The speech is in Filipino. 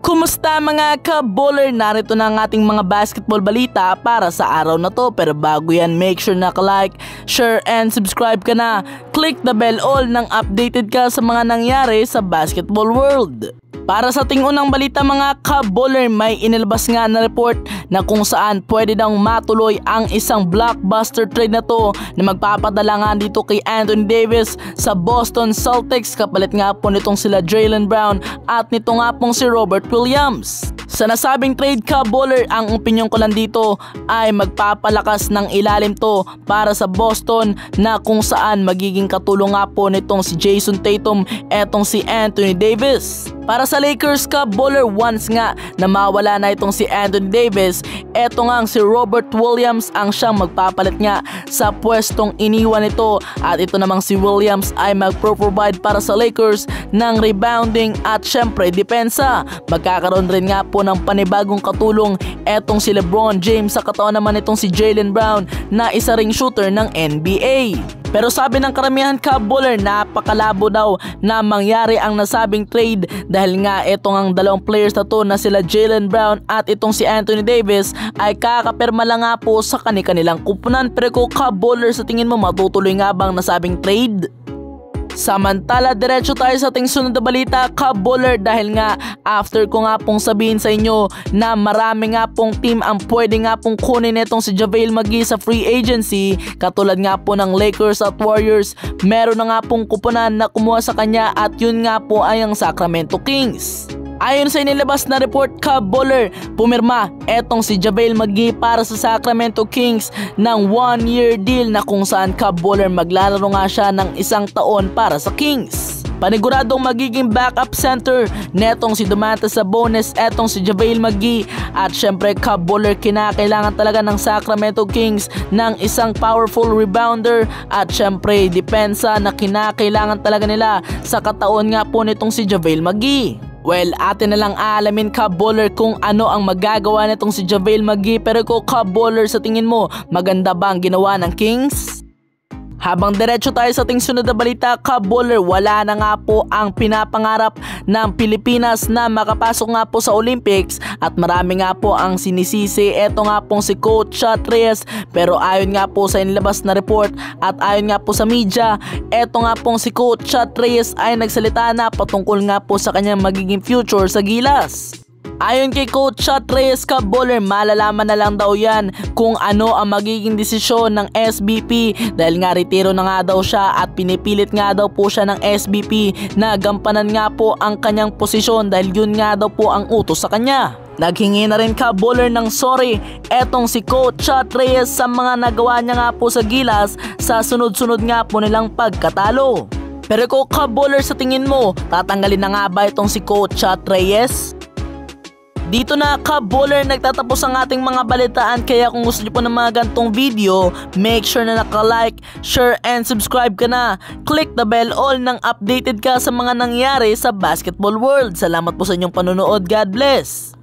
Kumusta mga ka-baller? Narito na ang ating mga basketball balita para sa araw na to. Pero bago yan, make sure na like, share and subscribe ka na. Click the bell all nang updated ka sa mga nangyari sa basketball world. Para sa ating unang balita mga ka-baller, may inilabas nga na report na kung saan pwede daw matuloy ang isang blockbuster trade na to na magpapadala nga dito kay Anthony Davis sa Boston Celtics kapalit nga po nitong sila Jaylen Brown at nito nga pong si Robert Williams. Sa nasabing trade ka-baller, ang opinyon ko lang dito ay magpapalakas ng ilalim to para sa Boston na kung saan magiging katulong nga po nitong si Jason Tatum etong si Anthony Davis. Para sa Lakers ka-baller, once nga na mawala na itong si Anthony Davis, eto nga si Robert Williams ang siyang magpapalit nga sa pwestong iniwan nito at ito namang si Williams ay magpro-provide para sa Lakers ng rebounding at syempre depensa. Magkakaroon rin nga po ng panibagong katulong etong si LeBron James sa katawan naman itong si Jaylen Brown na isa ring shooter ng NBA. Pero sabi ng karamihan ka-baller, napakalabo daw na mangyari ang nasabing trade dahil nga itong ang dalawang players na to na sila Jaylen Brown at itong si Anthony Davis ay kakapirma lang nga po sa kanilang kupunan. Pero kung ka-baller, sa tingin mo matutuloy nga bang nasabing trade? Samantala, diretso tayo sa ating sunod na balita ka-baller dahil nga after ko nga pong sabihin sa inyo na marami nga pong team ang pwede nga pong kunin itong si JaVale McGee sa free agency katulad nga po ng Lakers at Warriors, meron na nga pong kupunan na kumuha sa kanya at yun nga po ay ang Sacramento Kings. Ayon sa inilabas na report ka-baller, pumirma etong si JaVale McGee para sa Sacramento Kings ng 1-year deal na kung saan ka-baller maglalaro nga siya ng 1 taon para sa Kings. Paniguradong magiging backup center netong si Domantas Sabonis etong si JaVale McGee at syempre ka-baller, kinakailangan talaga ng Sacramento Kings ng isang powerful rebounder at syempre depensa na kinakailangan talaga nila sa kataon nga po nitong si JaVale McGee. Well, atin na lang aalamin ka-baller kung ano ang magagawa nitong si JaVale McGee. Pero kung ka-baller, sa tingin mo maganda ba ang ginawa ng Kings? Habang diretso tayo sa ating sunod na balita ka-baller, wala na nga po ang pinapangarap ng Pilipinas na makapasok nga po sa Olympics at marami nga po ang sinisisi eto nga pong si Coach Chot Reyes. Pero ayon nga po sa inilabas na report at ayon nga po sa media, eto nga pong si Coach Chot Reyes ay nagsalita na patungkol nga po sa kanyang magiging future sa Gilas. Ayon kay Coach Chot Reyes ka-baller, malalaman na lang daw yan kung ano ang magiging desisyon ng SBP dahil nga retiro na nga daw siya at pinipilit nga daw po siya ng SBP na gampanan nga po ang kanyang posisyon dahil yun nga daw po ang utos sa kanya. Naghingi na rin ka-baller ng sorry etong si Coach Chot Reyes sa mga nagawa niya nga po sa Gilas sa sunod-sunod nga po nilang pagkatalo. Pero kung ka-baller, sa tingin mo tatanggalin na nga ba itong si Coach Chot Reyes? Dito na ka-baller nagtatapos ang ating mga balitaan, kaya kung gusto niyo po ng mga gantong video, make sure na naka-like, share and subscribe ka na. Click the bell all nang updated ka sa mga nangyari sa basketball world. Salamat po sa inyong panonood. God bless!